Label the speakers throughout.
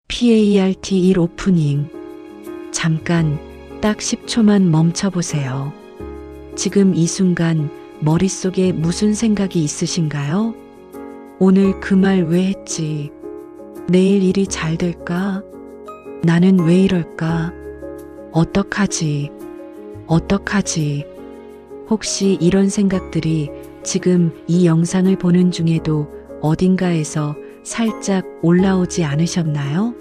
Speaker 1: PART 1 오프닝. 잠깐, 딱 10초만 멈춰보세요. 지금 이 순간 머릿속에 무슨 생각이 있으신가요? 오늘 그 말 왜 했지? 내일 일이 잘 될까? 나는 왜 이럴까? 어떡하지? 어떡하지? 혹시 이런 생각들이 지금 이 영상을 보는 중에도 어딘가에서 살짝 올라오지 않으셨나요?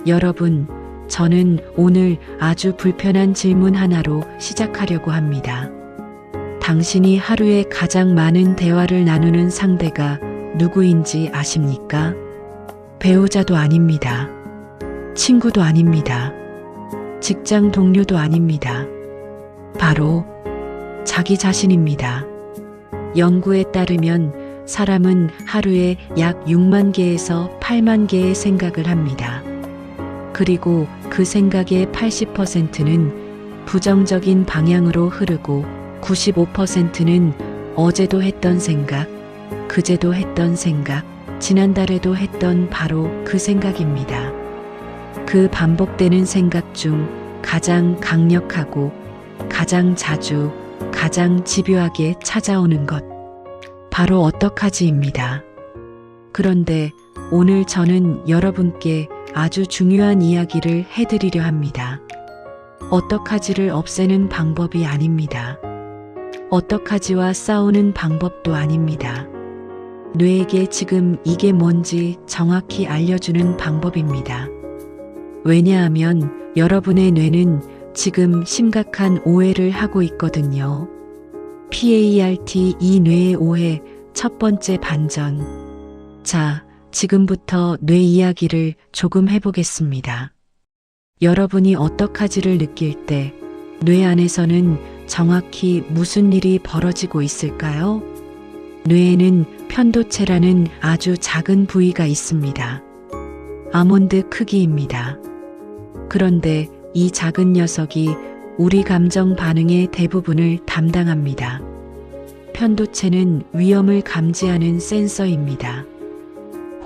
Speaker 1: 여러분, 저는 오늘 아주 불편한 질문 하나로 시작하려고 합니다. 당신이 하루에 가장 많은 대화를 나누는 상대가 누구인지 아십니까? 배우자도 아닙니다. 친구도 아닙니다. 직장 동료도 아닙니다. 바로 자기 자신입니다. 연구에 따르면 사람은 하루에 약 6만 개에서 8만 개의 생각을 합니다. 그리고 그 생각의 80%는 부정적인 방향으로 흐르고 95%는 어제도 했던 생각, 그제도 했던 생각, 지난달에도 했던 바로 그 생각입니다. 그 반복되는 생각 중 가장 강력하고 가장 자주, 가장 집요하게 찾아오는 것. 바로 어떡하지입니다. 그런데 오늘 저는 여러분께 아주 중요한 이야기를 해드리려 합니다. 어떡하지를 없애는 방법이 아닙니다. 어떡하지와 싸우는 방법도 아닙니다. 뇌에게 지금 이게 뭔지 정확히 알려주는 방법입니다. 왜냐하면 여러분의 뇌는 지금 심각한 오해를 하고 있거든요. PART 이 뇌의 오해 첫 번째 반전. 자, 지금부터 뇌 이야기를 조금 해보겠습니다. 여러분이 어떡하지를 느낄 때 뇌 안에서는 정확히 무슨 일이 벌어지고 있을까요? 뇌에는 편도체라는 아주 작은 부위가 있습니다. 아몬드 크기입니다. 그런데 이 작은 녀석이 우리 감정 반응의 대부분을 담당합니다. 편도체는 위험을 감지하는 센서입니다.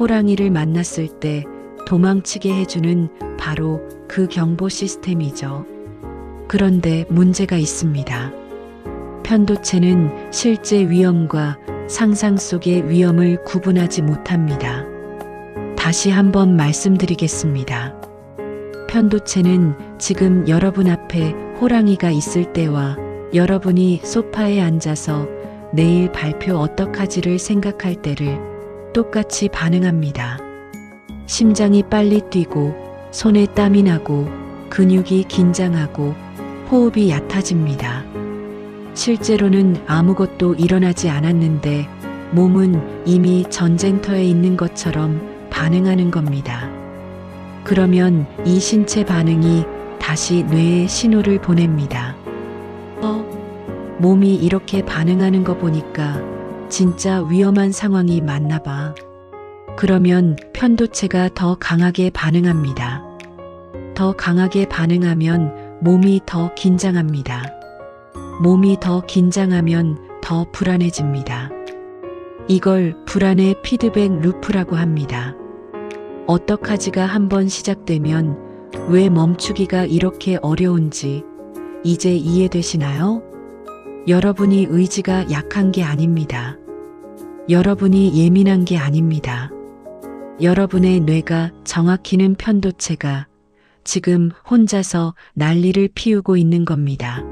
Speaker 1: 호랑이를 만났을 때 도망치게 해주는 바로 그 경보 시스템이죠. 그런데 문제가 있습니다. 편도체는 실제 위험과 상상 속의 위험을 구분하지 못합니다. 다시 한번 말씀드리겠습니다. 편도체는 지금 여러분 앞에 호랑이가 있을 때와 여러분이 소파에 앉아서 내일 발표 어떡하지를 생각할 때를 똑같이 반응합니다. 심장이 빨리 뛰고 손에 땀이 나고 근육이 긴장하고 호흡이 얕아집니다. 실제로는 아무것도 일어나지 않았는데 몸은 이미 전쟁터에 있는 것처럼 반응하는 겁니다. 그러면 이 신체 반응이 다시 뇌에 신호를 보냅니다. 몸이 이렇게 반응하는 거 보니까 진짜 위험한 상황이 맞나 봐. 그러면 편도체가 더 강하게 반응합니다. 더 강하게 반응하면 몸이 더 긴장합니다. 몸이 더 긴장하면 더 불안해집니다. 이걸 불안의 피드백 루프라고 합니다. 어떡하지가 한번 시작되면 왜 멈추기가 이렇게 어려운지 이제 이해되시나요? 여러분이 의지가 약한 게 아닙니다. 여러분이 예민한 게 아닙니다. 여러분의 뇌가 정확히는 편도체가 지금 혼자서 난리를 피우고 있는 겁니다.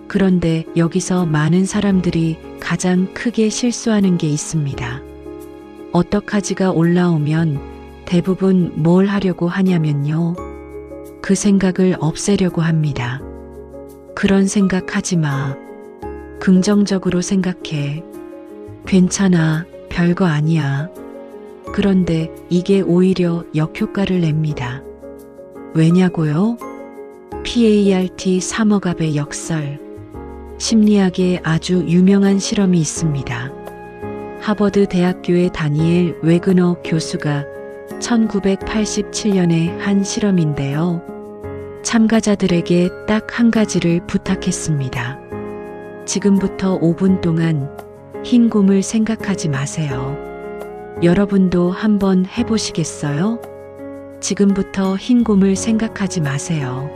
Speaker 1: 그런데 여기서 많은 사람들이 가장 크게 실수하는 게 있습니다. 어떡하지가 올라오면 대부분 뭘 하려고 하냐면요. 그 생각을 없애려고 합니다. 그런 생각하지 마. 긍정적으로 생각해. 괜찮아. 별거 아니야. 그런데 이게 오히려 역효과를 냅니다. 왜냐고요? PART 3억압의 역설. 심리학에 아주 유명한 실험이 있습니다. 하버드 대학교의 다니엘 웨그너 교수가 1987년에 한 실험인데요. 참가자들에게 딱 한 가지를 부탁했습니다. 지금부터 5분 동안 흰 곰을 생각하지 마세요. 여러분도 한번 해보시겠어요? 지금부터 흰곰을 생각하지 마세요.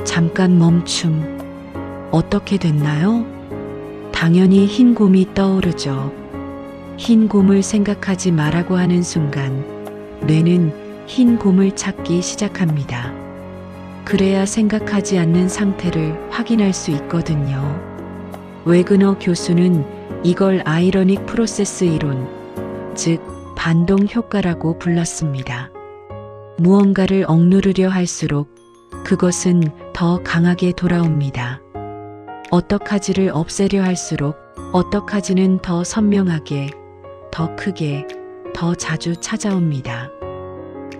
Speaker 1: 잠깐 멈춤. 어떻게 됐나요? 당연히 흰곰이 떠오르죠. 흰곰을 생각하지 말라고 하는 순간 뇌는 흰곰을 찾기 시작합니다. 그래야 생각하지 않는 상태를 확인할 수 있거든요. 웨그너 교수는 이걸 아이러닉 프로세스 이론, 즉 반동 효과라고 불렀습니다. 무언가를 억누르려 할수록 그것은 더 강하게 돌아옵니다. 어떡하지를 없애려 할수록 어떡하지는 더 선명하게, 더 크게, 더 자주 찾아옵니다.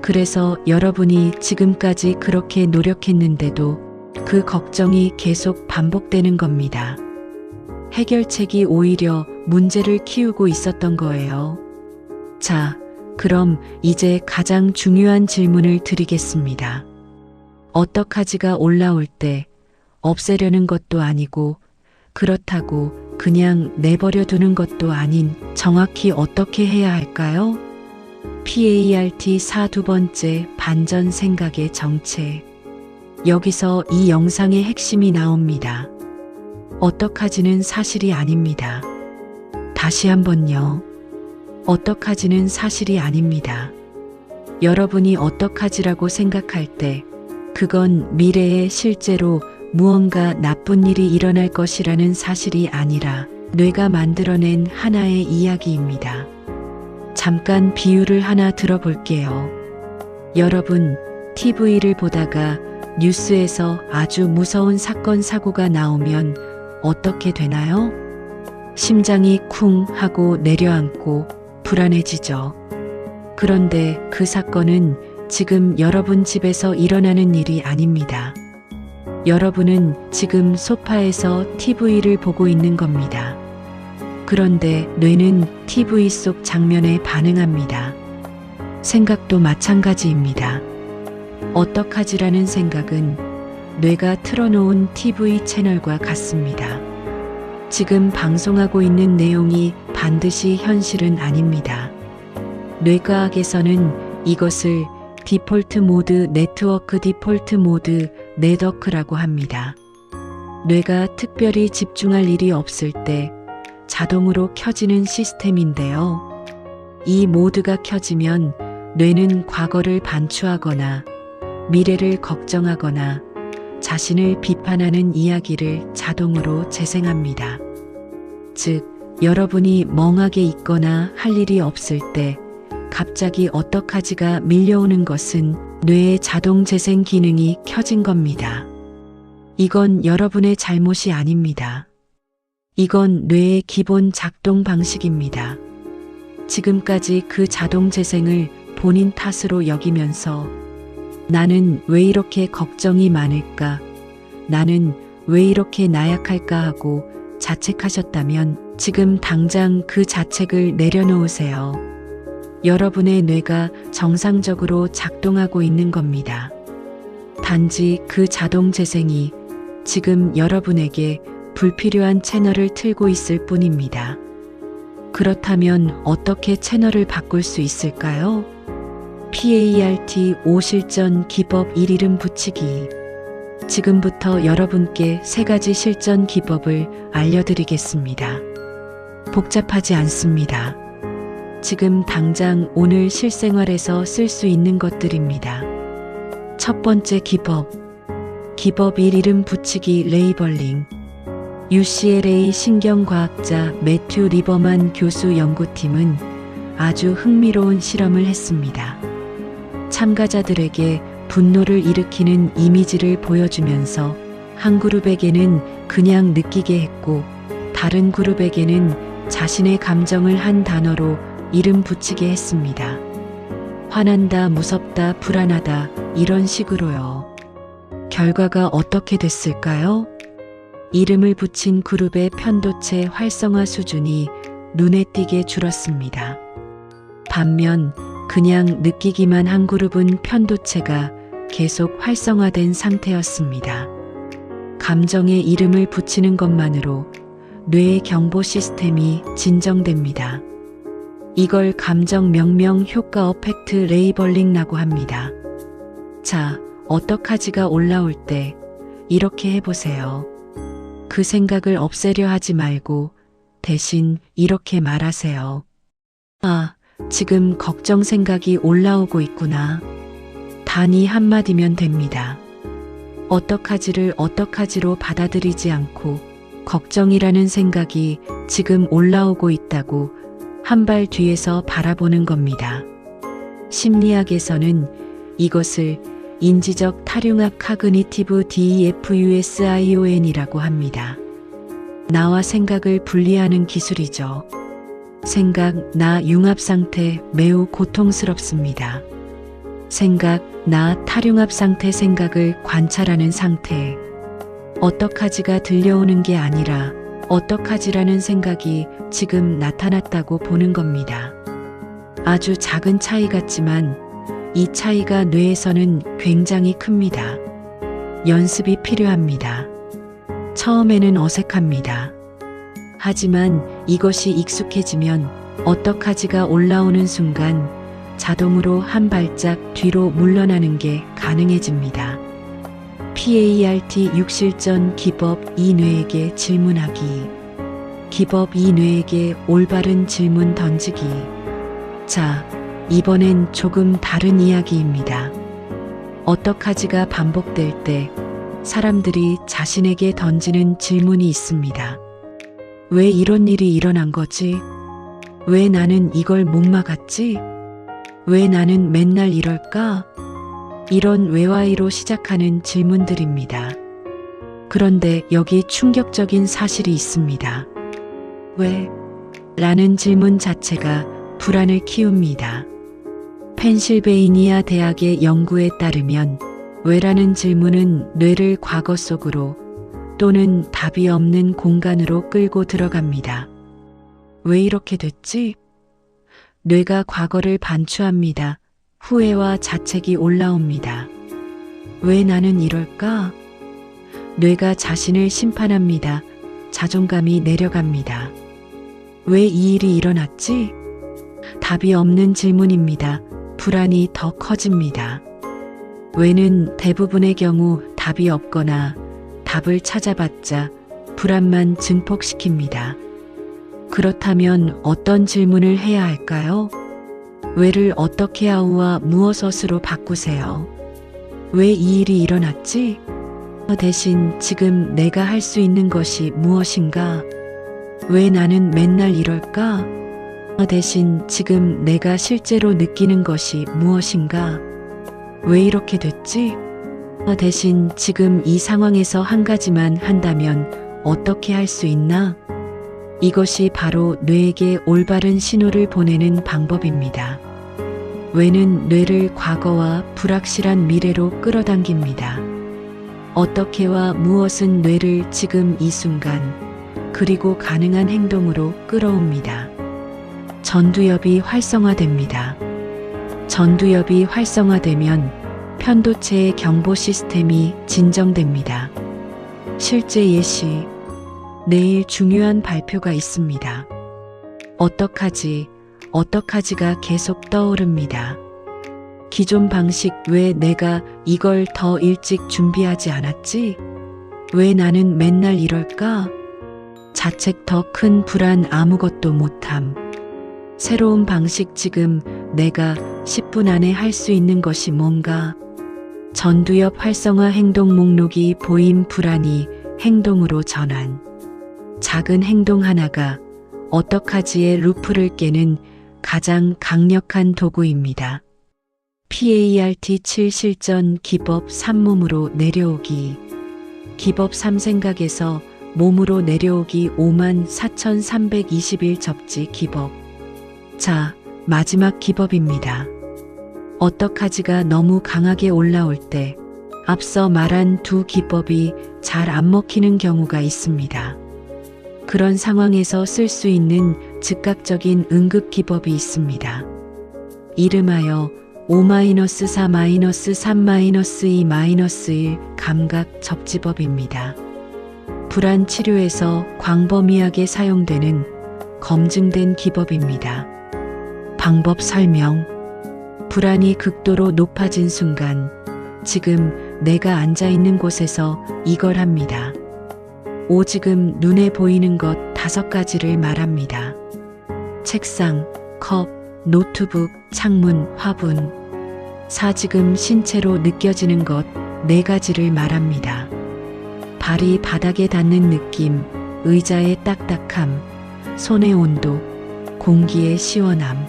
Speaker 1: 그래서 여러분이 지금까지 그렇게 노력했는데도 그 걱정이 계속 반복되는 겁니다. 해결책이 오히려 문제를 키우고 있었던 거예요. 자, 그럼 이제 가장 중요한 질문을 드리겠습니다. 어떡하지가 올라올 때 없애려는 것도 아니고 그렇다고 그냥 내버려 두는 것도 아닌 정확히 어떻게 해야 할까요? PART 42번째 반전 생각의 정체. 여기서 이 영상의 핵심이 나옵니다. 어떡하지는 사실이 아닙니다. 다시 한번요. 어떡하지는 사실이 아닙니다. 여러분이 어떡하지라고 생각할 때 그건 미래에 실제로 무언가 나쁜 일이 일어날 것이라는 사실이 아니라 뇌가 만들어낸 하나의 이야기입니다. 잠깐 비유를 하나 들어볼게요. 여러분, TV를 보다가 뉴스에서 아주 무서운 사건 사고가 나오면 어떻게 되나요? 심장이 쿵 하고 내려앉고 불안해지죠. 그런데 그 사건은 지금 여러분 집에서 일어나는 일이 아닙니다. 여러분은 지금 소파에서 TV를 보고 있는 겁니다. 그런데 뇌는 TV 속 장면에 반응합니다. 생각도 마찬가지입니다. 어떡하지라는 생각은 뇌가 틀어놓은 TV 채널과 같습니다. 지금 방송하고 있는 내용이 반드시 현실은 아닙니다. 뇌과학에서는 이것을 디폴트 모드 네트워크 디폴트 모드 네트워크라고 합니다. 뇌가 특별히 집중할 일이 없을 때 자동으로 켜지는 시스템인데요. 이 모드가 켜지면 뇌는 과거를 반추하거나 미래를 걱정하거나 자신을 비판하는 이야기를 자동으로 재생합니다. 즉, 여러분이 멍하게 있거나 할 일이 없을 때 갑자기 어떡하지가 밀려오는 것은 뇌의 자동 재생 기능이 켜진 겁니다. 이건 여러분의 잘못이 아닙니다. 이건 뇌의 기본 작동 방식입니다. 지금까지 그 자동 재생을 본인 탓으로 여기면서 나는 왜 이렇게 걱정이 많을까? 나는 왜 이렇게 나약할까 하고 자책하셨다면 지금 당장 그 자책을 내려놓으세요. 여러분의 뇌가 정상적으로 작동하고 있는 겁니다. 단지 그 자동 재생이 지금 여러분에게 불필요한 채널을 틀고 있을 뿐입니다. 그렇다면 어떻게 채널을 바꿀 수 있을까요? PART 5실전 기법 1 이름 붙이기. 지금부터 여러분께 3가지 실전 기법을 알려드리겠습니다. 복잡하지 않습니다. 지금 당장 오늘 실생활에서 쓸 수 있는 것들입니다. 첫 번째 기법. 기법 1 이름 붙이기 레이벌링. UCLA 신경과학자 매튜 리버만 교수 연구팀은 아주 흥미로운 실험을 했습니다. 참가자들에게 분노를 일으키는 이미지를 보여주면서 한 그룹에게는 그냥 느끼게 했고 다른 그룹에게는 자신의 감정을 한 단어로 이름 붙이게 했습니다. 화난다, 무섭다, 불안하다 이런 식으로요. 결과가 어떻게 됐을까요? 이름을 붙인 그룹의 편도체 활성화 수준이 눈에 띄게 줄었습니다. 반면 그냥 느끼기만 한 그룹은 편도체가 계속 활성화된 상태였습니다. 감정에 이름을 붙이는 것만으로 뇌의 경보 시스템이 진정됩니다. 이걸 감정 명명 효과 어펙트 레이벌링이라고 합니다. 자, 어떡하지가 올라올 때 이렇게 해보세요. 그 생각을 없애려 하지 말고 대신 이렇게 말하세요. 아, 지금 걱정 생각이 올라오고 있구나. 단이 한마디면 됩니다. 어떡하지를 어떡하지로 받아들이지 않고 걱정이라는 생각이 지금 올라오고 있다고 한 발 뒤에서 바라보는 겁니다. 심리학에서는 이것을 인지적 탈융합 카그니티브 DEFUSION이라고 합니다. 나와 생각을 분리하는 기술이죠. 생각, 나 융합 상태 매우 고통스럽습니다. 생각, 나 탈융합 상태 생각을 관찰하는 상태. 어떡하지가 들려오는 게 아니라 어떡하지라는 생각이 지금 나타났다고 보는 겁니다. 아주 작은 차이 같지만 이 차이가 뇌에서는 굉장히 큽니다. 연습이 필요합니다. 처음에는 어색합니다. 하지만 이것이 익숙해지면 어떡하지가 올라오는 순간 자동으로 한 발짝 뒤로 물러나는 게 가능해집니다. PART 6실전 기법 이 뇌에게 질문하기. 기법 이 뇌에게 올바른 질문 던지기. 자, 이번엔 조금 다른 이야기입니다. 어떡하지가 반복될 때 사람들이 자신에게 던지는 질문이 있습니다. 왜 이런 일이 일어난 거지? 왜 나는 이걸 못 막았지? 왜 나는 맨날 이럴까? 이런 왜와이로 시작하는 질문들입니다. 그런데 여기 충격적인 사실이 있습니다. 왜? 라는 질문 자체가 불안을 키웁니다. 펜실베이니아 대학의 연구에 따르면 왜라는 질문은 뇌를 과거 속으로 또는 답이 없는 공간으로 끌고 들어갑니다. 왜 이렇게 됐지? 뇌가 과거를 반추합니다. 후회와 자책이 올라옵니다. 왜 나는 이럴까? 뇌가 자신을 심판합니다. 자존감이 내려갑니다. 왜 이 일이 일어났지? 답이 없는 질문입니다. 불안이 더 커집니다. 왜는 대부분의 경우 답이 없거나 답을 찾아봤자 불안만 증폭시킵니다. 그렇다면 어떤 질문을 해야 할까요? 왜를 어떻게 아우와 무엇으로 바꾸세요? 왜 이 일이 일어났지? 대신 지금 내가 할 수 있는 것이 무엇인가? 왜 나는 맨날 이럴까? 대신 지금 내가 실제로 느끼는 것이 무엇인가? 왜 이렇게 됐지? 대신 지금 이 상황에서 한 가지만 한다면 어떻게 할 수 있나? 이것이 바로 뇌에게 올바른 신호를 보내는 방법입니다. 왜는 뇌를 과거와 불확실한 미래로 끌어당깁니다. 어떻게와 무엇은 뇌를 지금 이 순간, 그리고 가능한 행동으로 끌어옵니다. 전두엽이 활성화됩니다. 전두엽이 활성화되면 편도체의 경보 시스템이 진정됩니다. 실제 예시, 내일 중요한 발표가 있습니다. 어떡하지가 계속 떠오릅니다. 기존 방식 왜 내가 이걸 더 일찍 준비하지 않았지? 왜 나는 맨날 이럴까? 자책 더 큰 불안 아무것도 못함. 새로운 방식 지금 내가 10분 안에 할 수 있는 것이 뭔가? 전두엽 활성화 행동 목록이 보임 불안이 행동으로 전환. 작은 행동 하나가 어떡하지의 루프를 깨는 가장 강력한 도구입니다. PART 7 실전 기법 3 몸으로 내려오기. 기법 3 생각에서 몸으로 내려오기 54,321 접지 기법. 자, 마지막 기법입니다. 어떡하지가 너무 강하게 올라올 때 앞서 말한 두 기법이 잘 안 먹히는 경우가 있습니다. 그런 상황에서 쓸 수 있는 즉각적인 응급 기법이 있습니다. 이름하여 5-4-3-3-2-1 감각 접지법입니다. 불안 치료에서 광범위하게 사용되는 검증된 기법입니다. 방법 설명. 불안이 극도로 높아진 순간 지금 내가 앉아 있는 곳에서 이걸 합니다. 오, 지금 눈에 보이는 것 5가지를 말합니다. 책상, 컵, 노트북, 창문, 화분. 4, 지금 신체로 느껴지는 것 4가지를 말합니다. 발이 바닥에 닿는 느낌, 의자의 딱딱함, 손의 온도, 공기의 시원함.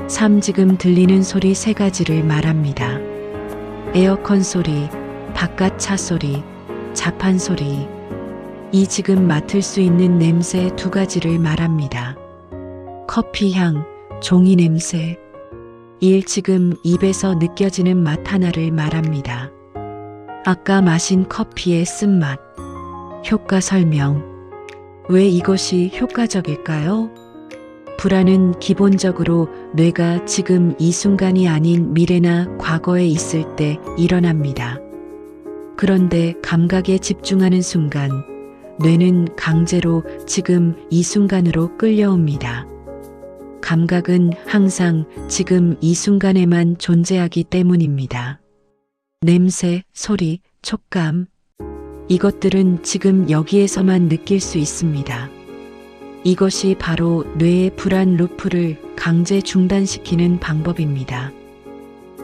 Speaker 1: 3, 지금 들리는 소리 3가지를 말합니다. 에어컨 소리, 바깥 차 소리, 자판 소리. 2, 지금 맡을 수 있는 냄새 2가지를 말합니다. 커피 향, 종이 냄새. 1, 지금 입에서 느껴지는 맛 하나를 말합니다. 아까 마신 커피의 쓴맛. 효과 설명. 왜 이것이 효과적일까요? 불안은 기본적으로 뇌가 지금 이 순간이 아닌 미래나 과거에 있을 때 일어납니다. 그런데 감각에 집중하는 순간 뇌는 강제로 지금 이 순간으로 끌려옵니다. 감각은 항상 지금 이 순간에만 존재하기 때문입니다. 냄새, 소리, 촉감. 이것들은 지금 여기에서만 느낄 수 있습니다. 이것이 바로 뇌의 불안 루프를 강제 중단시키는 방법입니다.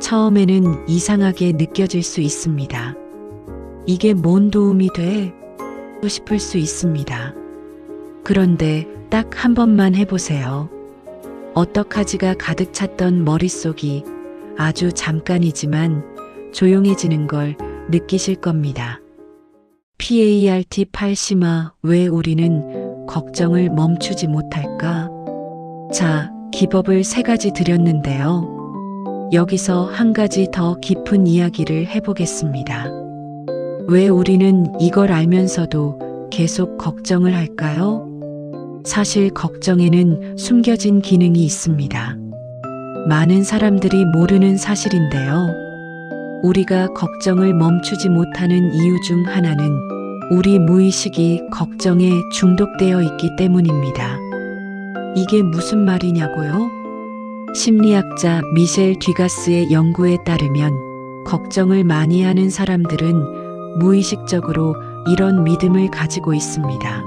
Speaker 1: 처음에는 이상하게 느껴질 수 있습니다. 이게 뭔 도움이 돼? 싶을 수 있습니다. 그런데 딱 한 번만 해보세요. 어떡하지가 가득 찼던 머릿속이 아주 잠깐이지만 조용해지는 걸 느끼실 겁니다. PART 8심화, 왜 우리는 걱정을 멈추지 못할까? 자, 기법을 3가지 드렸는데요. 여기서 한 가지 더 깊은 이야기를 해보겠습니다. 왜 우리는 이걸 알면서도 계속 걱정을 할까요? 사실 걱정에는 숨겨진 기능이 있습니다. 많은 사람들이 모르는 사실인데요. 우리가 걱정을 멈추지 못하는 이유 중 하나는 우리 무의식이 걱정에 중독되어 있기 때문입니다. 이게 무슨 말이냐고요? 심리학자 미셸 듀가스의 연구에 따르면 걱정을 많이 하는 사람들은 무의식적으로 이런 믿음을 가지고 있습니다.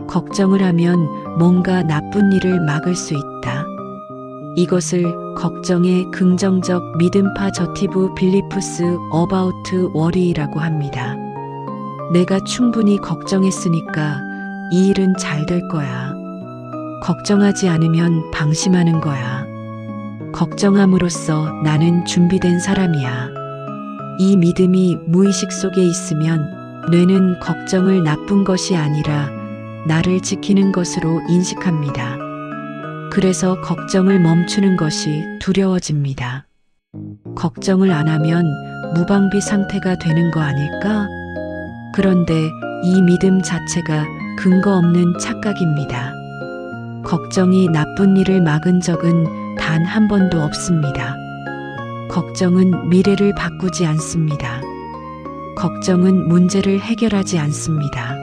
Speaker 1: 걱정을 하면 뭔가 나쁜 일을 막을 수 있다. 이것을 걱정의 긍정적 믿음파 저티브 빌리프스 어바우트 워리라고 합니다. 내가 충분히 걱정했으니까 이 일은 잘 될 거야. 걱정하지 않으면 방심하는 거야. 걱정함으로써 나는 준비된 사람이야. 이 믿음이 무의식 속에 있으면 뇌는 걱정을 나쁜 것이 아니라 나를 지키는 것으로 인식합니다. 그래서 걱정을 멈추는 것이 두려워집니다. 걱정을 안 하면 무방비 상태가 되는 거 아닐까? 그런데 이 믿음 자체가 근거 없는 착각입니다. 걱정이 나쁜 일을 막은 적은 단 한 번도 없습니다. 걱정은 미래를 바꾸지 않습니다. 걱정은 문제를 해결하지 않습니다.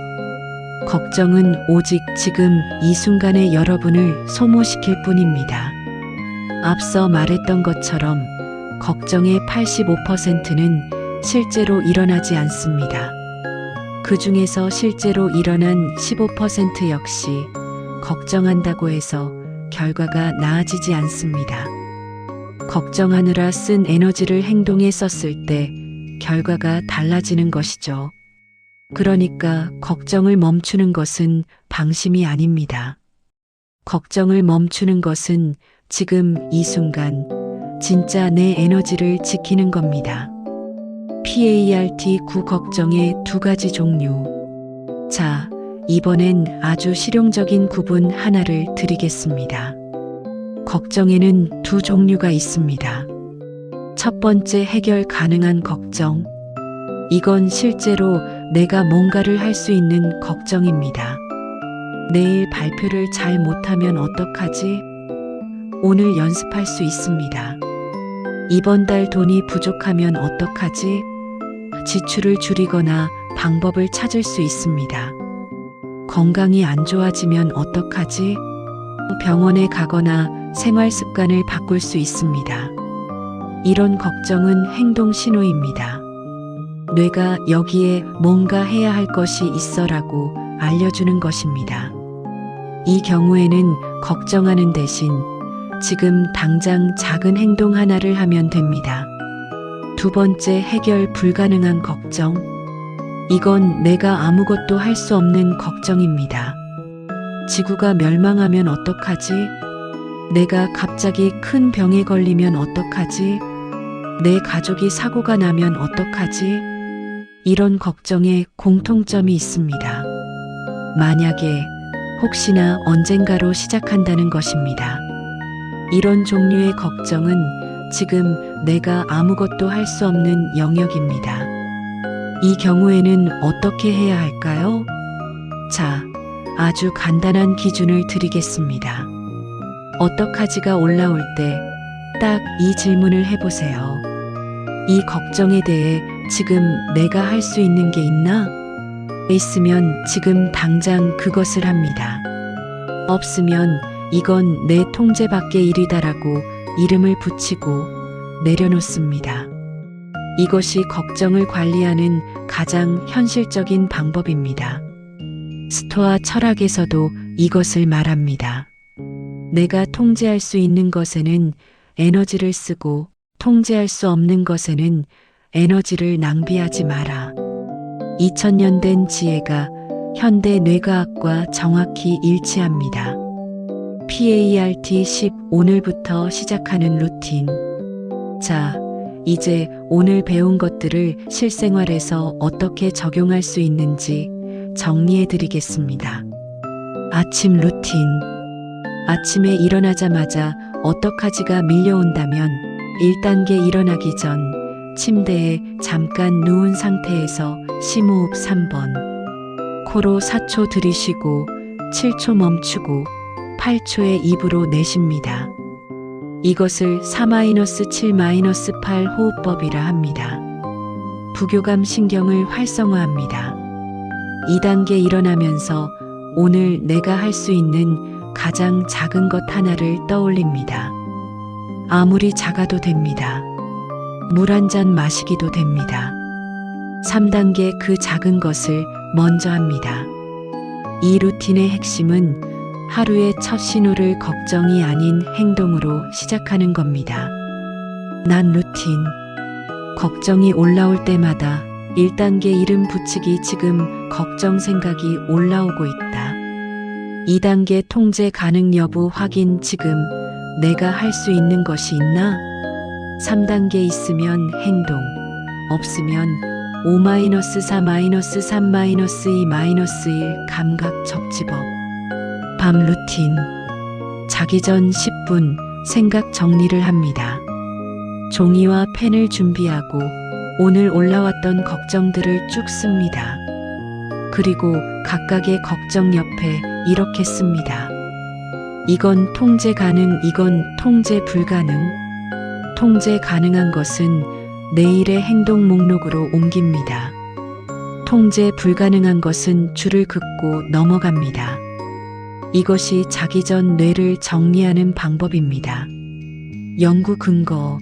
Speaker 1: 걱정은 오직 지금 이 순간의 여러분을 소모시킬 뿐입니다. 앞서 말했던 것처럼 걱정의 85%는 실제로 일어나지 않습니다. 그 중에서 실제로 일어난 15% 역시 걱정한다고 해서 결과가 나아지지 않습니다. 걱정하느라 쓴 에너지를 행동에 썼을 때 결과가 달라지는 것이죠. 그러니까 걱정을 멈추는 것은 방심이 아닙니다. 걱정을 멈추는 것은 지금 이 순간 진짜 내 에너지를 지키는 겁니다. PART 9 걱정의 2가지 종류. 자, 이번엔 아주 실용적인 구분 하나를 드리겠습니다. 걱정에는 2 종류가 있습니다. 첫 번째, 해결 가능한 걱정. 이건 실제로 내가 뭔가를 할 수 있는 걱정입니다. 내일 발표를 잘 못하면 어떡하지? 오늘 연습할 수 있습니다. 이번 달 돈이 부족하면 어떡하지? 지출을 줄이거나 방법을 찾을 수 있습니다. 건강이 안 좋아지면 어떡하지? 병원에 가거나 생활 습관을 바꿀 수 있습니다. 이런 걱정은 행동 신호입니다. 뇌가 여기에 뭔가 해야 할 것이 있어라고 알려주는 것입니다. 이 경우에는 걱정하는 대신 지금 당장 작은 행동 하나를 하면 됩니다. 두 번째, 해결 불가능한 걱정. 이건 내가 아무것도 할 수 없는 걱정입니다. 지구가 멸망하면 어떡하지? 내가 갑자기 큰 병에 걸리면 어떡하지? 내 가족이 사고가 나면 어떡하지? 이런 걱정에 공통점이 있습니다. 만약에, 혹시나 언젠가로 시작한다는 것입니다. 이런 종류의 걱정은 지금 내가 아무것도 할 수 없는 영역입니다. 이 경우에는 어떻게 해야 할까요? 자, 아주 간단한 기준을 드리겠습니다. 어떡하지가 올라올 때 딱 이 질문을 해보세요. 이 걱정에 대해 지금 내가 할 수 있는 게 있나? 있으면 지금 당장 그것을 합니다. 없으면 이건 내 통제 밖의 일이다라고 이름을 붙이고 내려놓습니다. 이것이 걱정을 관리하는 가장 현실적인 방법입니다. 스토아 철학에서도 이것을 말합니다. 내가 통제할 수 있는 것에는 에너지를 쓰고 통제할 수 없는 것에는 에너지를 낭비하지 마라. 2000년 된 지혜가 현대 뇌과학과 정확히 일치합니다. PART 10 오늘부터 시작하는 루틴. 자, 이제 오늘 배운 것들을 실생활에서 어떻게 적용할 수 있는지 정리해 드리겠습니다. 아침 루틴. 아침에 일어나자마자 어떡하지가 밀려온다면 1단계 일어나기 전 침대에 잠깐 누운 상태에서 심호흡 3번. 코로 4초 들이쉬고 7초 멈추고 8초에 입으로 내쉽니다. 이것을 4-7-8 호흡법이라 합니다. 부교감 신경을 활성화합니다. 2단계 일어나면서 오늘 내가 할 수 있는 가장 작은 것 하나를 떠올립니다. 아무리 작아도 됩니다. 물 한 잔 마시기도 됩니다. 3단계 그 작은 것을 먼저 합니다. 이 루틴의 핵심은 하루의 첫 신호를 걱정이 아닌 행동으로 시작하는 겁니다. 난 루틴. 걱정이 올라올 때마다 1단계 이름 붙이기 지금 걱정 생각이 올라오고 있다. 2단계 통제 가능 여부 확인 지금 내가 할 수 있는 것이 있나? 3단계 있으면 행동, 없으면 5-4-3-2-1 감각 적지법. 밤 루틴. 자기 전 10분 생각 정리를 합니다. 종이와 펜을 준비하고 오늘 올라왔던 걱정들을 쭉 씁니다. 그리고 각각의 걱정 옆에 이렇게 씁니다. 이건 통제 가능, 이건 통제 불가능. 통제 가능한 것은 내일의 행동 목록으로 옮깁니다. 통제 불가능한 것은 줄을 긋고 넘어갑니다. 이것이 자기 전 뇌를 정리하는 방법입니다. 연구 근거.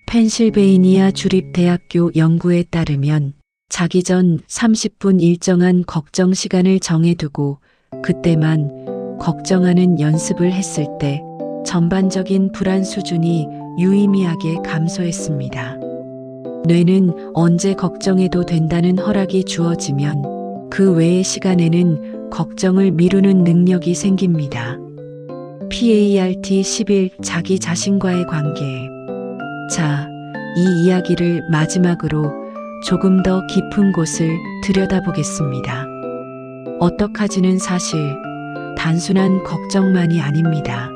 Speaker 1: 펜실베이니아 주립대학교 연구에 따르면 자기 전 30분 일정한 걱정 시간을 정해두고 그때만 걱정하는 연습을 했을 때 전반적인 불안 수준이 유의미하게 감소했습니다. 뇌는 언제 걱정해도 된다는 허락이 주어지면 그 외의 시간에는 걱정을 미루는 능력이 생깁니다. PART 11 자기 자신과의 관계. 자, 이 이야기를 마지막으로 조금 더 깊은 곳을 들여다보겠습니다. 어떡하지는 사실 단순한 걱정만이 아닙니다.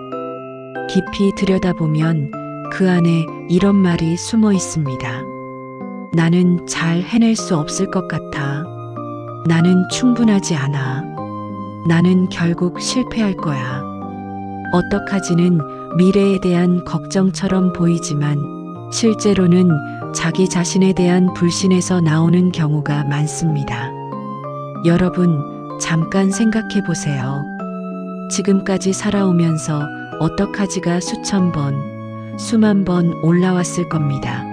Speaker 1: 깊이 들여다보면 그 안에 이런 말이 숨어 있습니다. 나는 잘 해낼 수 없을 것 같아. 나는 충분하지 않아. 나는 결국 실패할 거야. 어떡하지는 미래에 대한 걱정처럼 보이지만 실제로는 자기 자신에 대한 불신에서 나오는 경우가 많습니다. 여러분, 잠깐 생각해 보세요. 지금까지 살아오면서 어떡하지가 수천 번, 수만 번 올라왔을 겁니다.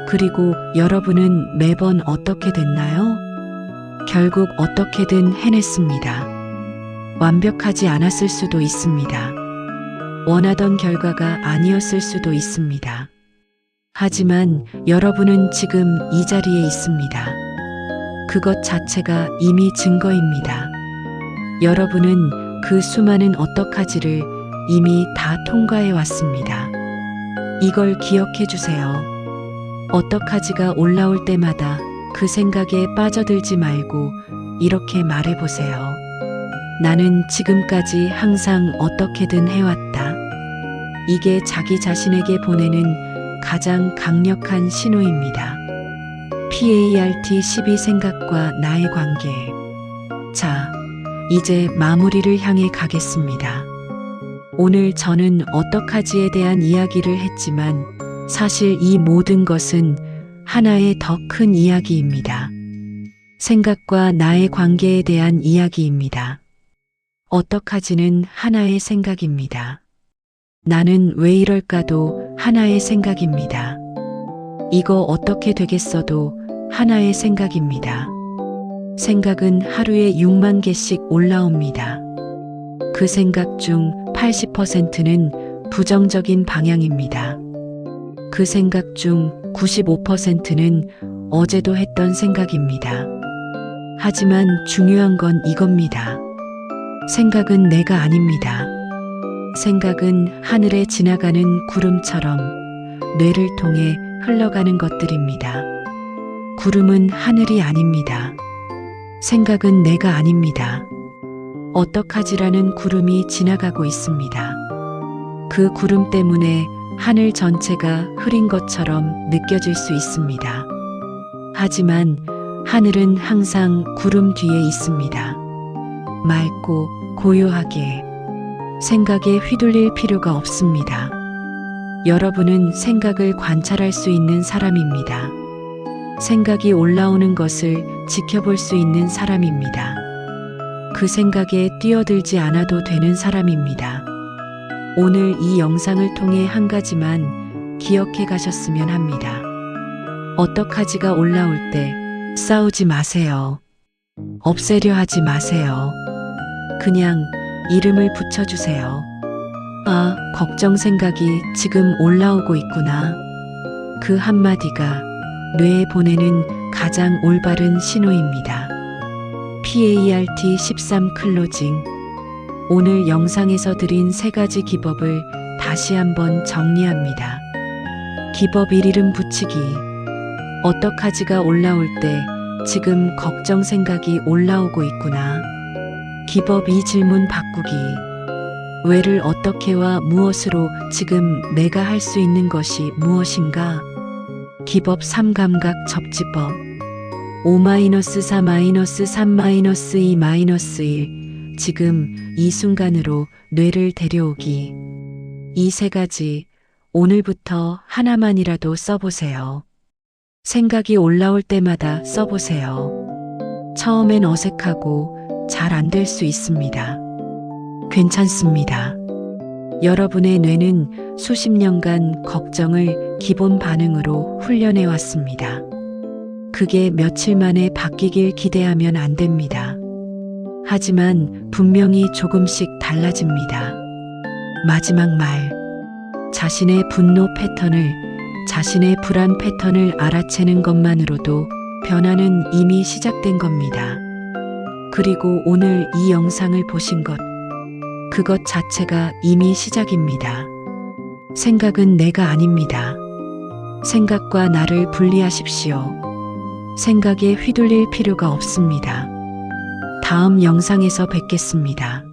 Speaker 1: 그리고 여러분은 매번 어떻게 됐나요? 결국 어떻게든 해냈습니다. 완벽하지 않았을 수도 있습니다. 원하던 결과가 아니었을 수도 있습니다. 하지만 여러분은 지금 이 자리에 있습니다. 그것 자체가 이미 증거입니다. 여러분은 그 수많은 어떡하지를 이미 다 통과해 왔습니다. 이걸 기억해 주세요. 어떡하지가 올라올 때마다 그 생각에 빠져들지 말고 이렇게 말해 보세요. 나는 지금까지 항상 어떻게든 해왔다. 이게 자기 자신에게 보내는 가장 강력한 신호입니다. PART 12 생각과 나의 관계. 자, 이제 마무리를 향해 가겠습니다. 오늘 저는 어떡하지에 대한 이야기를 했지만 사실 이 모든 것은 하나의 더 큰 이야기입니다. 생각과 나의 관계에 대한 이야기입니다. 어떡하지는 하나의 생각입니다. 나는 왜 이럴까도 하나의 생각입니다. 이거 어떻게 되겠어도 하나의 생각입니다. 생각은 하루에 6만 개씩 올라옵니다. 그 생각 중 80%는 부정적인 방향입니다. 그 생각 중 95%는 어제도 했던 생각입니다. 하지만 중요한 건 이겁니다. 생각은 내가 아닙니다. 생각은 하늘에 지나가는 구름처럼 뇌를 통해 흘러가는 것들입니다. 구름은 하늘이 아닙니다. 생각은 내가 아닙니다. 어떡하지라는 구름이 지나가고 있습니다. 그 구름 때문에 하늘 전체가 흐린 것처럼 느껴질 수 있습니다. 하지만 하늘은 항상 구름 뒤에 있습니다. 맑고 고요하게 생각에 휘둘릴 필요가 없습니다. 여러분은 생각을 관찰할 수 있는 사람입니다. 생각이 올라오는 것을 지켜볼 수 있는 사람입니다. 그 생각에 뛰어들지 않아도 되는 사람입니다. 오늘 이 영상을 통해 한 가지만 기억해 가셨으면 합니다. 어떡하지가 올라올 때 싸우지 마세요. 없애려 하지 마세요. 그냥 이름을 붙여주세요. 아, 걱정 생각이 지금 올라오고 있구나. 그 한마디가 뇌에 보내는 가장 올바른 신호입니다. PART 13 클로징. 오늘 영상에서 드린 3가지 기법을 다시 한번 정리합니다. 기법 1, 이름 붙이기. 어떡하지가 올라올 때 지금 걱정 생각이 올라오고 있구나. 기법 2, 질문 바꾸기. 왜를 어떻게와 무엇으로 지금 내가 할 수 있는 것이 무엇인가? 기법 3, 감각 접지법. 5-4-3-2-1 지금 이 순간으로 뇌를 데려오기. 이 3가지 오늘부터 하나만이라도 써보세요. 생각이 올라올 때마다 써보세요. 처음엔 어색하고 잘 안 될 수 있습니다. 괜찮습니다. 여러분의 뇌는 수십 년간 걱정을 기본 반응으로 훈련해 왔습니다. 그게 며칠 만에 바뀌길 기대하면 안 됩니다. 하지만 분명히 조금씩 달라집니다. 마지막 말. 자신의 분노 패턴을, 자신의 불안 패턴을 알아채는 것만으로도 변화는 이미 시작된 겁니다. 그리고 오늘 이 영상을 보신 것, 그것 자체가 이미 시작입니다. 생각은 내가 아닙니다. 생각과 나를 분리하십시오. 생각에 휘둘릴 필요가 없습니다. 다음 영상에서 뵙겠습니다.